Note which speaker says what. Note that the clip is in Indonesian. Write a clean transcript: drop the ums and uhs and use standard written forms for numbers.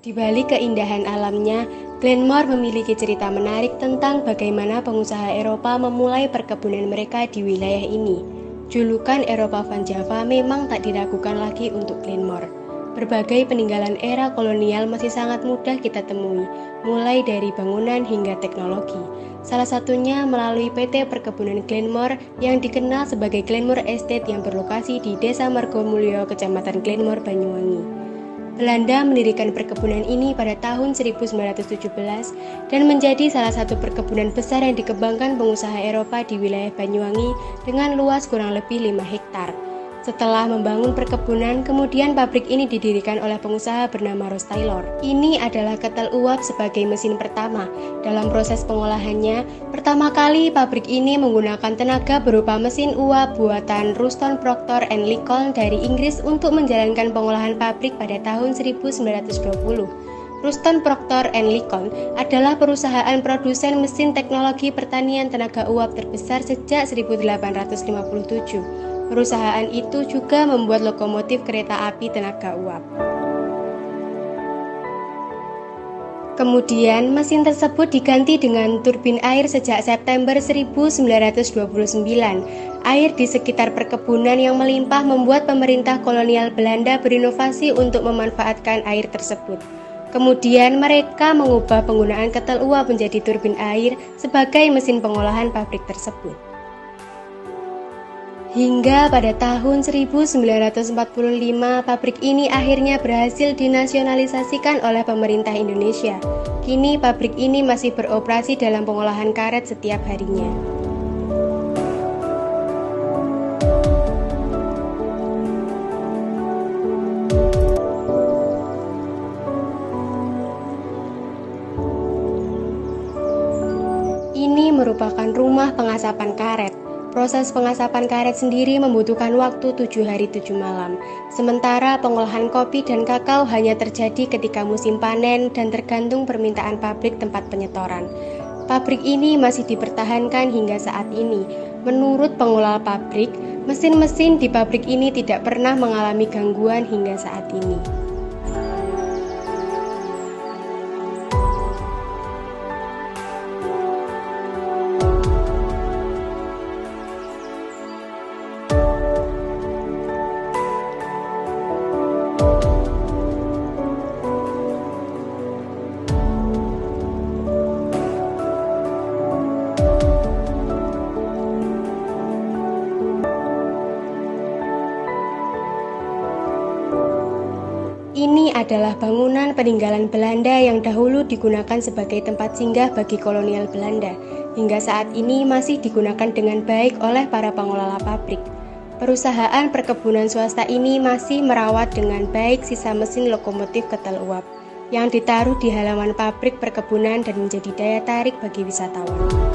Speaker 1: Di balik keindahan alamnya, Glenmore memiliki cerita menarik tentang bagaimana pengusaha Eropa memulai perkebunan mereka di wilayah ini. Julukan Eropa Van Java memang tak diragukan lagi untuk Glenmore. Berbagai peninggalan era kolonial masih sangat mudah kita temui, mulai dari bangunan hingga teknologi. Salah satunya melalui PT Perkebunan Glenmore yang dikenal sebagai Glenmore Estate yang berlokasi di Desa Margomulyo, Kecamatan Glenmore, Banyuwangi. Belanda mendirikan perkebunan ini pada tahun 1917 dan menjadi salah satu perkebunan besar yang dikembangkan pengusaha Eropa di wilayah Banyuwangi dengan luas kurang lebih 5 hektar. Setelah membangun perkebunan, kemudian pabrik ini didirikan oleh pengusaha bernama Ross Taylor. Ini adalah ketel uap sebagai mesin pertama. Dalam proses pengolahannya, pertama kali pabrik ini menggunakan tenaga berupa mesin uap buatan Ruston Proctor and Lincoln dari Inggris untuk menjalankan pengolahan pabrik pada tahun 1920. Ruston Proctor and Lincoln adalah perusahaan produsen mesin teknologi pertanian tenaga uap terbesar sejak 1857. Perusahaan itu juga membuat lokomotif kereta api tenaga uap. Kemudian, mesin tersebut diganti dengan turbin air sejak September 1929. Air di sekitar perkebunan yang melimpah membuat pemerintah kolonial Belanda berinovasi untuk memanfaatkan air tersebut. Kemudian mereka mengubah penggunaan ketel uap menjadi turbin air sebagai mesin pengolahan pabrik tersebut. Hingga pada tahun 1945, pabrik ini akhirnya berhasil dinasionalisasikan oleh pemerintah Indonesia. Kini pabrik ini masih beroperasi dalam pengolahan karet setiap harinya. Ini merupakan rumah pengasapan karet. Proses pengasapan karet sendiri membutuhkan waktu 7 hari 7 malam. Sementara pengolahan kopi dan kakao hanya terjadi ketika musim panen dan tergantung permintaan pabrik tempat penyetoran. Pabrik ini masih dipertahankan hingga saat ini. Menurut pengelola pabrik, mesin-mesin di pabrik ini tidak pernah mengalami gangguan hingga saat ini. Ini adalah bangunan peninggalan Belanda yang dahulu digunakan sebagai tempat singgah bagi kolonial Belanda. Hingga saat ini masih digunakan dengan baik oleh para pengelola pabrik. Perusahaan perkebunan swasta ini masih merawat dengan baik sisa mesin lokomotif ketel uap yang ditaruh di halaman pabrik perkebunan dan menjadi daya tarik bagi wisatawan.